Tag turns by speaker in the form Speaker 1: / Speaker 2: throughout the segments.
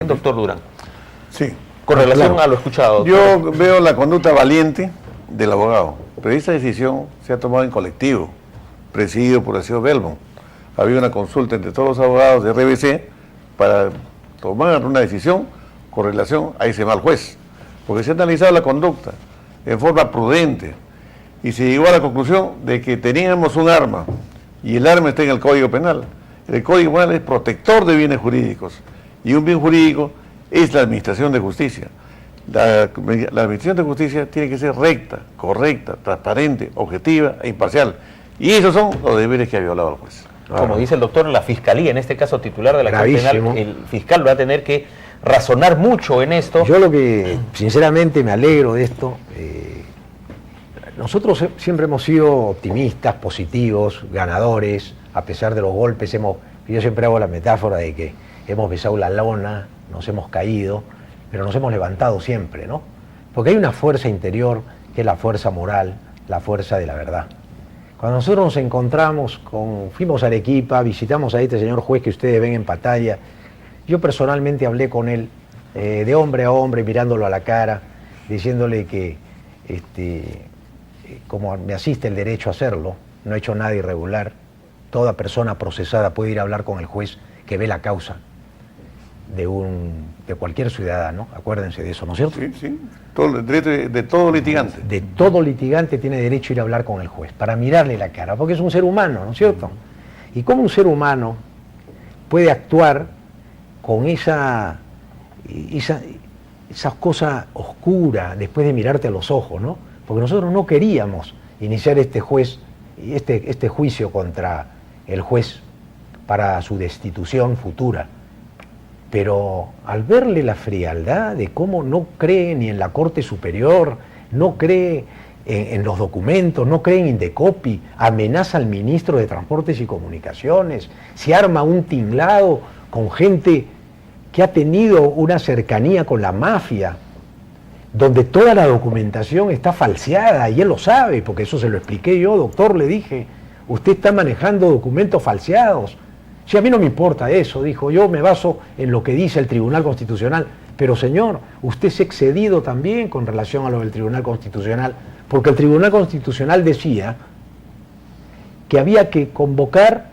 Speaker 1: Doctor Durán.
Speaker 2: Sí.
Speaker 1: Con relación a lo escuchado. Doctor.
Speaker 2: Yo veo la conducta valiente del abogado, pero esta decisión se ha tomado en colectivo, presidido por el señor Belmont. Había una consulta entre todos los abogados de RBC para tomar una decisión con relación a ese mal juez, porque se ha analizado la conducta en forma prudente y se llegó a la conclusión de que teníamos un arma y el arma está en el Código Penal. El Código Penal es protector de bienes jurídicos y un bien jurídico es la administración de justicia. La administración de justicia tiene que ser recta, correcta, transparente, objetiva e imparcial. Y esos son los deberes que ha violado el juez.
Speaker 1: Como dice el doctor, la Fiscalía, en este caso titular de la Corte Penal, el fiscal va a tener que razonar mucho en esto.
Speaker 3: Yo lo que sinceramente me alegro de esto, nosotros siempre hemos sido optimistas, positivos, ganadores, a pesar de los golpes. Yo siempre hago la metáfora de que hemos besado la lona, nos hemos caído, pero nos hemos levantado siempre, ¿no? Porque hay una fuerza interior que es la fuerza moral, la fuerza de la verdad. Cuando nosotros nos encontramos fuimos a Arequipa, visitamos a este señor juez que ustedes ven en pantalla, yo personalmente hablé con él de hombre a hombre, mirándolo a la cara, diciéndole que como me asiste el derecho a hacerlo, no he hecho nada irregular, toda persona procesada puede ir a hablar con el juez que ve la causa de cualquier ciudadano, acuérdense de eso, ¿no es cierto?
Speaker 2: Sí, sí, el derecho de todo litigante.
Speaker 3: De todo litigante tiene derecho a ir a hablar con el juez, para mirarle la cara, porque es un ser humano, ¿no es cierto? Y cómo un ser humano puede actuar con esa cosa oscura después de mirarte a los ojos, ¿no? Porque nosotros no queríamos iniciar este juicio contra el juez para su destitución futura. Pero al verle la frialdad de cómo no cree ni en la Corte Superior, no cree en los documentos, no cree en Indecopi, amenaza al ministro de Transportes y Comunicaciones, se arma un tinglado con gente que ha tenido una cercanía con la mafia, donde toda la documentación está falseada, y él lo sabe, porque eso se lo expliqué yo, doctor, le dije, usted está manejando documentos falseados. Si a mí no me importa eso, dijo, yo me baso en lo que dice el Tribunal Constitucional, pero señor, usted se ha excedido también con relación a lo del Tribunal Constitucional, porque el Tribunal Constitucional decía que había que convocar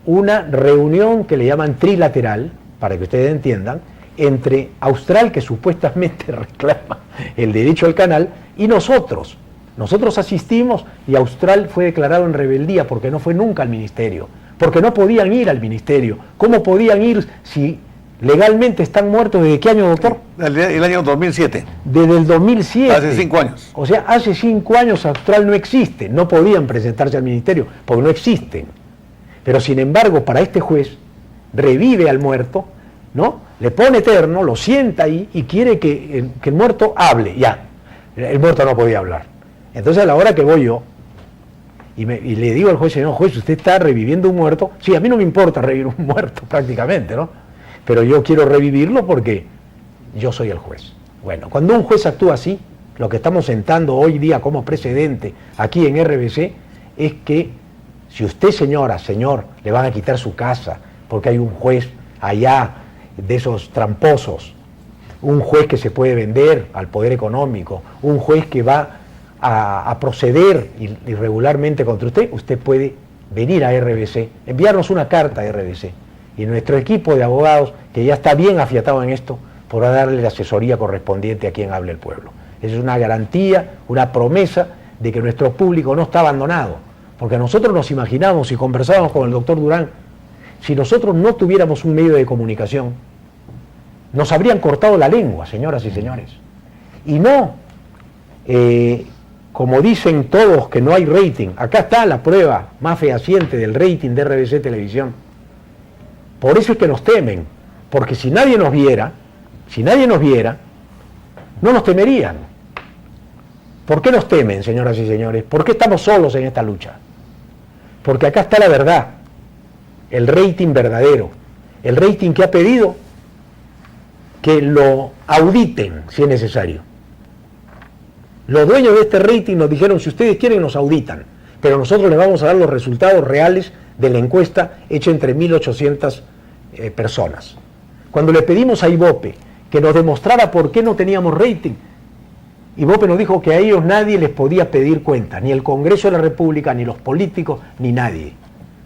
Speaker 3: una reunión que le llaman trilateral, para que ustedes entiendan, entre Austral, que supuestamente reclama el derecho al canal, y nosotros. Nosotros asistimos y Austral fue declarado en rebeldía porque no fue nunca al ministerio, porque no podían ir al ministerio. ¿Cómo podían ir si legalmente están muertos? ¿Desde qué año, doctor?
Speaker 2: El año 2007.
Speaker 3: Desde el 2007.
Speaker 2: Hace 5 años.
Speaker 3: O sea, hace 5 años Austral no existe, no podían presentarse al ministerio porque no existen. Pero sin embargo, para este juez, revive al muerto, ¿no? Le pone eterno, lo sienta ahí y quiere que el muerto hable. Ya, el muerto no podía hablar. Entonces a la hora que voy yo, y le digo al juez, señor juez, usted está reviviendo un muerto. Sí, a mí no me importa revivir un muerto prácticamente, ¿no? Pero yo quiero revivirlo porque yo soy el juez. Bueno, cuando un juez actúa así, lo que estamos sentando hoy día como precedente aquí en RBC es que si usted, señora, señor, le van a quitar su casa porque hay un juez allá de esos tramposos, un juez que se puede vender al poder económico, un juez que va a proceder irregularmente contra usted puede venir a RBC, enviarnos una carta a RBC, y nuestro equipo de abogados, que ya está bien afiatado en esto, podrá darle la asesoría correspondiente a quien hable el pueblo. Esa es una garantía, una promesa de que nuestro público no está abandonado, porque nosotros nos imaginamos y conversábamos con el doctor Durán, si nosotros no tuviéramos un medio de comunicación, nos habrían cortado la lengua, señoras y señores. Y no, como dicen todos que no hay rating, acá está la prueba más fehaciente del rating de RBC Televisión. Por eso es que nos temen, porque si nadie nos viera, no nos temerían. ¿Por qué nos temen, señoras y señores? ¿Por qué estamos solos en esta lucha? Porque acá está la verdad, el rating verdadero, el rating que ha pedido que lo auditen si es necesario. Los dueños de este rating nos dijeron, si ustedes quieren nos auditan, pero nosotros les vamos a dar los resultados reales de la encuesta hecha entre 1.800 personas. Cuando le pedimos a Ibope que nos demostrara por qué no teníamos rating, Ibope nos dijo que a ellos nadie les podía pedir cuentas, ni el Congreso de la República, ni los políticos, ni nadie.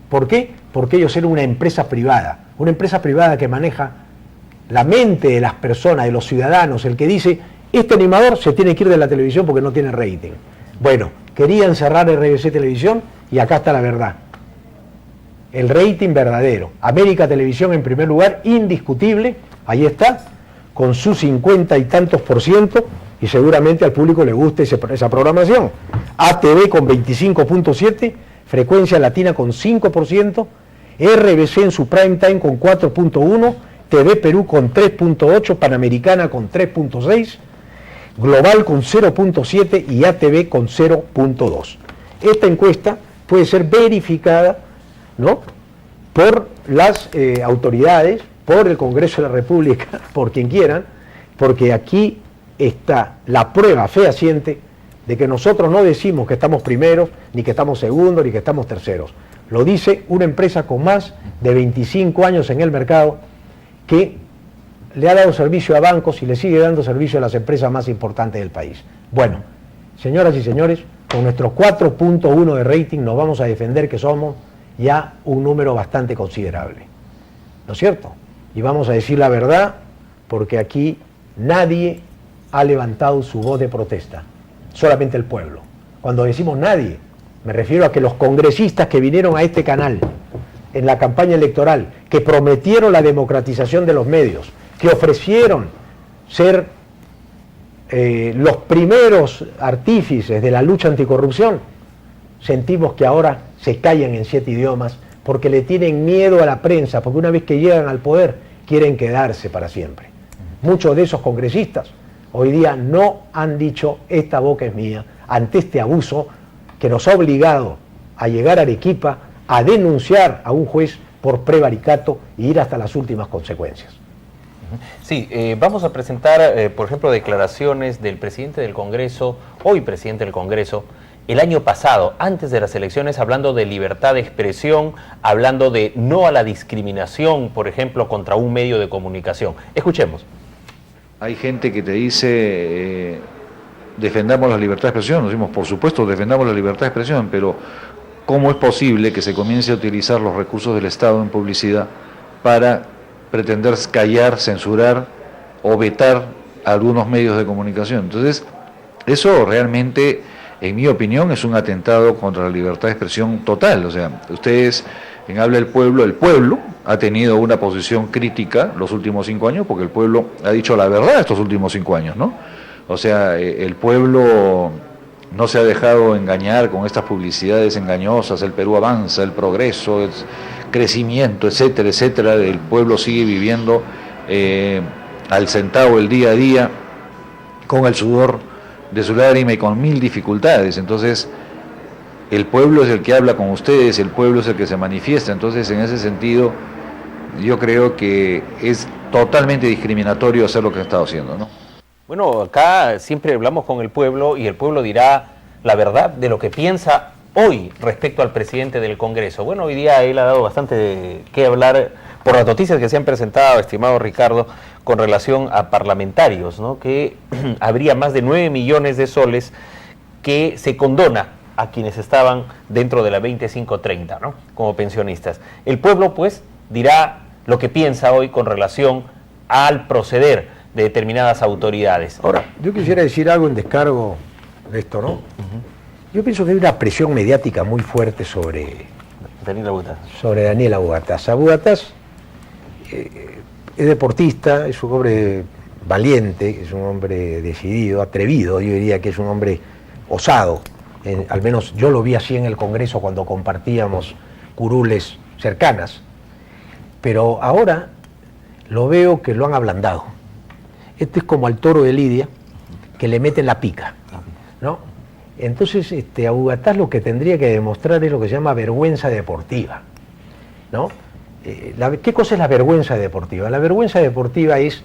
Speaker 3: ¿Por qué? Porque ellos eran una empresa privada que maneja la mente de las personas, de los ciudadanos, el que dice, este animador se tiene que ir de la televisión porque no tiene rating. Bueno, querían cerrar RBC Televisión y acá está la verdad. El rating verdadero. América Televisión en primer lugar, indiscutible, ahí está, con sus 50 y tantos %, y seguramente al público le guste esa programación. ATV con 25.7%, Frecuencia Latina con 5%, RBC en su prime time con 4.1%, TV Perú con 3.8%, Panamericana con 3.6%, Global con 0.7% y ATV con 0.2%. Esta encuesta puede ser verificada, ¿no?, por las autoridades, por el Congreso de la República, por quien quieran, porque aquí está la prueba fehaciente de que nosotros no decimos que estamos primeros, ni que estamos segundos, ni que estamos terceros. Lo dice una empresa con más de 25 años en el mercado, que le ha dado servicio a bancos y le sigue dando servicio a las empresas más importantes del país. Bueno, señoras y señores, con nuestro 4.1 de rating nos vamos a defender que somos ya un número bastante considerable, ¿no es cierto? Y vamos a decir la verdad, porque aquí nadie ha levantado su voz de protesta, solamente el pueblo. Cuando decimos nadie, me refiero a que los congresistas que vinieron a este canal en la campaña electoral, que prometieron la democratización de los medios, que ofrecieron ser los primeros artífices de la lucha anticorrupción, sentimos que ahora se callan en 7 idiomas porque le tienen miedo a la prensa, porque una vez que llegan al poder quieren quedarse para siempre. Muchos de esos congresistas hoy día no han dicho esta boca es mía ante este abuso que nos ha obligado a llegar a Arequipa a denunciar a un juez por prevaricato y ir hasta las últimas consecuencias.
Speaker 1: Sí, vamos a presentar, por ejemplo, declaraciones del presidente del Congreso, hoy presidente del Congreso, el año pasado, antes de las elecciones, hablando de libertad de expresión, hablando de no a la discriminación, por ejemplo, contra un medio de comunicación. Escuchemos.
Speaker 4: Hay gente que te dice, defendamos la libertad de expresión. Nos decimos, por supuesto, defendamos la libertad de expresión, pero ¿cómo es posible que se comience a utilizar los recursos del Estado en publicidad para pretender callar, censurar o vetar a algunos medios de comunicación? Entonces, eso realmente, en mi opinión, es un atentado contra la libertad de expresión total. O sea, ustedes, en Habla el pueblo ha tenido una posición crítica los últimos 5 años, porque el pueblo ha dicho la verdad estos últimos 5 años, ¿no? O sea, el pueblo no se ha dejado engañar con estas publicidades engañosas, el Perú avanza, el progreso, el crecimiento, etcétera, etcétera. El pueblo sigue viviendo al centavo, el día a día, con el sudor de su lágrima y con 1000 dificultades. Entonces, el pueblo es el que habla con ustedes, el pueblo es el que se manifiesta. Entonces, en ese sentido, yo creo que es totalmente discriminatorio hacer lo que ha estado haciendo, ¿no?
Speaker 1: Bueno, acá siempre hablamos con el pueblo y el pueblo dirá la verdad de lo que piensa hoy respecto al presidente del Congreso. Bueno, hoy día él ha dado bastante que hablar por las noticias que se han presentado, estimado Ricardo, con relación a parlamentarios, ¿no?, que habría más de 9 millones de soles que se condona a quienes estaban dentro de la 2530, ¿no?, como pensionistas. El pueblo, pues, dirá lo que piensa hoy con relación al proceder de determinadas autoridades.
Speaker 3: Ahora, yo quisiera decir algo en descargo de esto, ¿no? Yo pienso que hay una presión mediática muy fuerte sobre
Speaker 1: Daniela Bogotá.
Speaker 3: Sobre Daniela Bogotás. Bogotás es deportista, es un hombre valiente, es un hombre decidido, atrevido, yo diría que es un hombre osado. Al menos yo lo vi así en el Congreso cuando compartíamos curules cercanas. Pero ahora lo veo que lo han ablandado. Este es como al toro de Lidia, que le meten la pica, ¿no? Entonces, a Bogotás lo que tendría que demostrar es lo que se llama vergüenza deportiva, ¿no? ¿Qué cosa es la vergüenza deportiva? La vergüenza deportiva es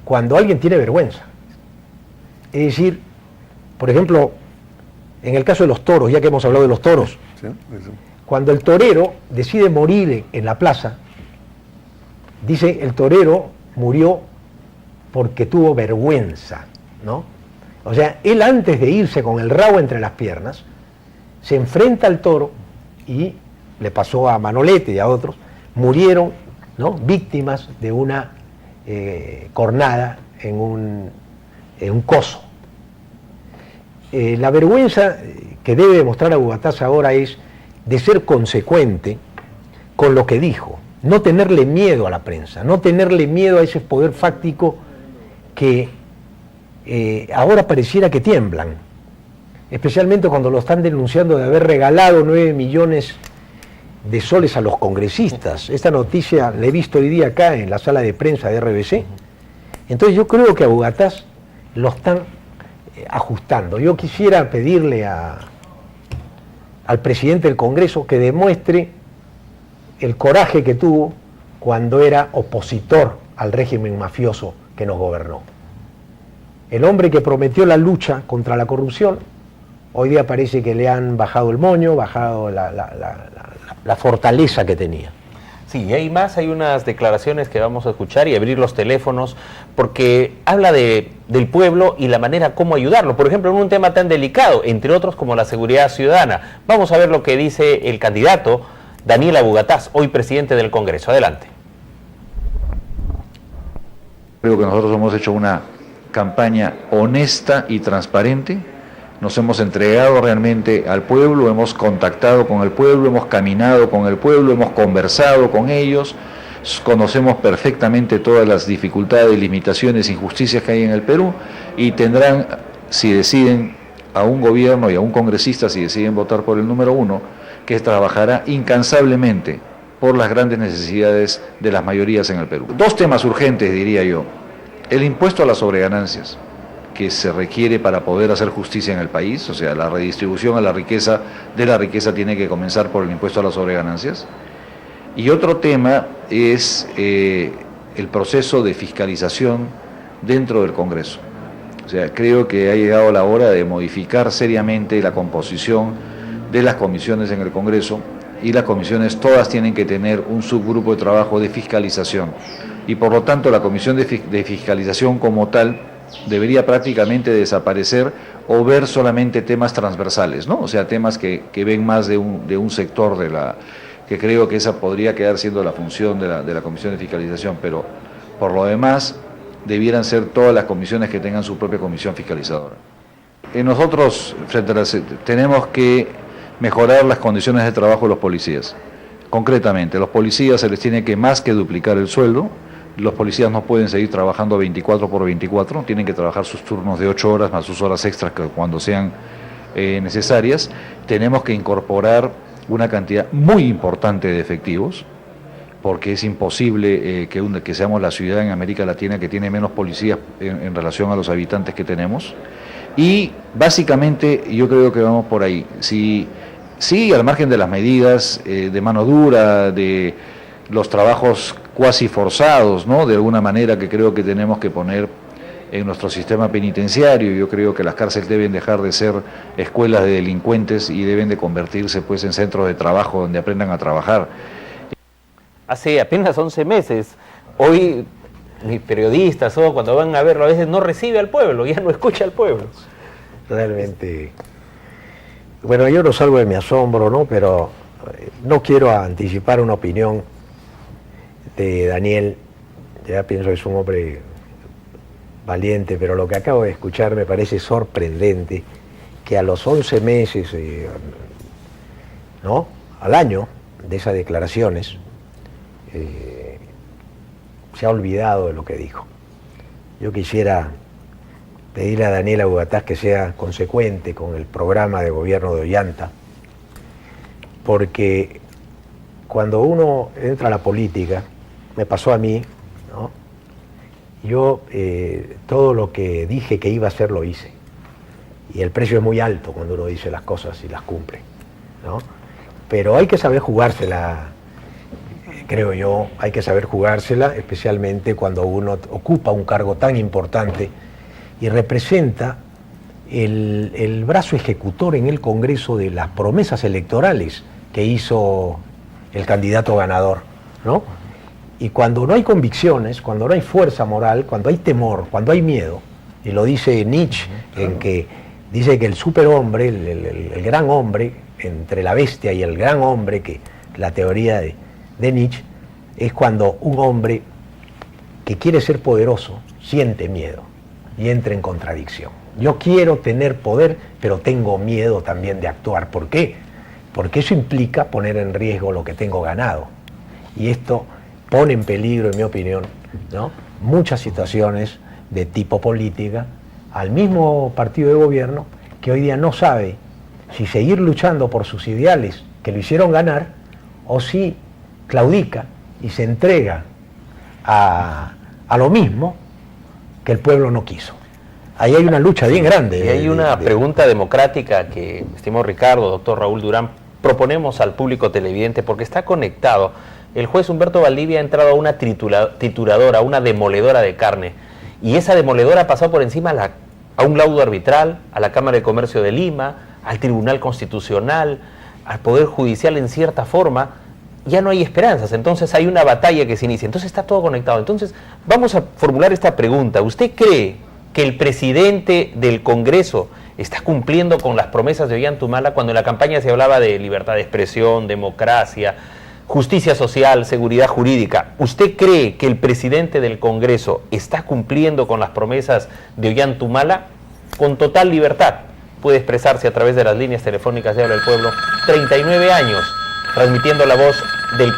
Speaker 3: cuando alguien tiene vergüenza. Es decir, por ejemplo, en el caso de los toros, ya que hemos hablado de los toros, sí, cuando el torero decide morir en la plaza, dice el torero, murió porque tuvo vergüenza, ¿no? O sea, él antes de irse con el rabo entre las piernas, se enfrenta al toro y le pasó a Manolete y a otros, murieron, ¿no?, víctimas de una cornada en un coso. La vergüenza que debe demostrar Abu Ghatash ahora es de ser consecuente con lo que dijo, no tenerle miedo a la prensa, no tenerle miedo a ese poder fáctico que ahora pareciera que tiemblan, especialmente cuando lo están denunciando de haber regalado 9 millones de soles a los congresistas. Esta noticia la he visto hoy día acá en la sala de prensa de RBC. Entonces yo creo que a Abu Ghatash lo están ajustando. Yo quisiera pedirle al presidente del Congreso que demuestre el coraje que tuvo cuando era opositor al régimen mafioso que nos gobernó. El hombre que prometió la lucha contra la corrupción, hoy día parece que le han bajado el moño, bajado la fortaleza que tenía.
Speaker 1: Sí, y hay más, hay unas declaraciones que vamos a escuchar y abrir los teléfonos, porque habla del pueblo y la manera como ayudarlo, por ejemplo, en un tema tan delicado, entre otros como la seguridad ciudadana. Vamos a ver lo que dice el candidato Daniel Abu Ghatash, hoy presidente del Congreso. Adelante.
Speaker 4: Creo que nosotros hemos hecho una campaña honesta y transparente. Nos hemos entregado realmente al pueblo, hemos contactado con el pueblo, hemos caminado con el pueblo, hemos conversado con ellos, conocemos perfectamente todas las dificultades, limitaciones, injusticias que hay en el Perú, y tendrán, si deciden, a un gobierno y a un congresista, si deciden votar por el número 1, que trabajará incansablemente por las grandes necesidades de las mayorías en el Perú. 2 temas urgentes, diría yo: el impuesto a las sobreganancias, que se requiere para poder hacer justicia en el país, o sea, la redistribución de la riqueza tiene que comenzar por el impuesto a las sobreganancias. Y otro tema es el proceso de fiscalización dentro del Congreso. O sea, creo que ha llegado la hora de modificar seriamente la composición de las comisiones en el Congreso, y las comisiones todas tienen que tener un subgrupo de trabajo de fiscalización, y por lo tanto la comisión de fiscalización como tal debería prácticamente desaparecer o ver solamente temas transversales, ¿no? O sea, temas que ven más de un sector que creo que esa podría quedar siendo la función de la comisión de fiscalización, pero por lo demás debieran ser todas las comisiones que tengan su propia comisión fiscalizadora. Nosotros tenemos que mejorar las condiciones de trabajo de los policías. Concretamente, los policías se les tiene que más que duplicar el sueldo. Los policías no pueden seguir trabajando 24 por 24, tienen que trabajar sus turnos de 8 horas más sus horas extras cuando sean necesarias. Tenemos que incorporar una cantidad muy importante de efectivos, porque es imposible que seamos la ciudad en América Latina que tiene menos policías en relación a los habitantes que tenemos. Y básicamente yo creo que vamos por ahí. Sí, al margen de las medidas de mano dura, de los trabajos cuasi forzados, ¿no?, de alguna manera, que creo que tenemos que poner en nuestro sistema penitenciario. Yo creo que las cárceles deben dejar de ser escuelas de delincuentes y deben de convertirse, pues, en centros de trabajo donde aprendan a trabajar.
Speaker 1: Hace apenas 11 meses, hoy mis periodistas, cuando van a verlo, a veces no recibe al pueblo, ya no escucha al pueblo.
Speaker 3: Realmente, bueno, yo no salgo de mi asombro, ¿no?, pero no quiero anticipar una opinión de Daniel. Ya pienso que es un hombre valiente, pero lo que acabo de escuchar me parece sorprendente, que a los 11 meses, ¿no?, al año de esas declaraciones, se ha olvidado de lo que dijo. Yo quisiera pedirle a Daniel Abu Ghatash que sea consecuente con el programa de gobierno de Ollanta, porque cuando uno entra a la política, me pasó a mí, ¿no?, yo todo lo que dije que iba a hacer lo hice, y el precio es muy alto cuando uno dice las cosas y las cumple, ¿no? Pero hay que saber jugársela, creo yo, hay que saber jugársela, especialmente cuando uno ocupa un cargo tan importante y representa el brazo ejecutor en el Congreso de las promesas electorales que hizo el candidato ganador, ¿no? Y cuando no hay convicciones, cuando no hay fuerza moral, cuando hay temor, cuando hay miedo, y lo dice Nietzsche, en que dice que el superhombre, el gran hombre, entre la bestia y el gran hombre, que la teoría de Nietzsche, es cuando un hombre que quiere ser poderoso siente miedo y entra en contradicción. Yo quiero tener poder, pero tengo miedo también de actuar. ¿Por qué? Porque eso implica poner en riesgo lo que tengo ganado. Y esto pone en peligro, en mi opinión, ¿no?, muchas situaciones de tipo política, al mismo partido de gobierno que hoy día no sabe si seguir luchando por sus ideales que lo hicieron ganar o si claudica y se entrega a lo mismo que el pueblo no quiso. Ahí hay una lucha bien grande.
Speaker 1: Y hay una pregunta democrática que, estimado Ricardo, doctor Raúl Durán, proponemos al público televidente porque está conectado. El juez Humberto Valdivia ha entrado a una trituradora, una demoledora de carne, y esa demoledora ha pasado por encima a un laudo arbitral, a la Cámara de Comercio de Lima, al Tribunal Constitucional, al Poder Judicial en cierta forma. Ya no hay esperanzas, entonces hay una batalla que se inicia, entonces está todo conectado. Entonces vamos a formular esta pregunta: ¿usted cree que el presidente del Congreso está cumpliendo con las promesas de Ollantumala cuando en la campaña se hablaba de libertad de expresión, democracia, justicia social, seguridad jurídica? ¿Usted cree que el presidente del Congreso está cumpliendo con las promesas de Ollantumala? Con total libertad puede expresarse a través de las líneas telefónicas de Habla el Pueblo. 39 años transmitiendo la voz del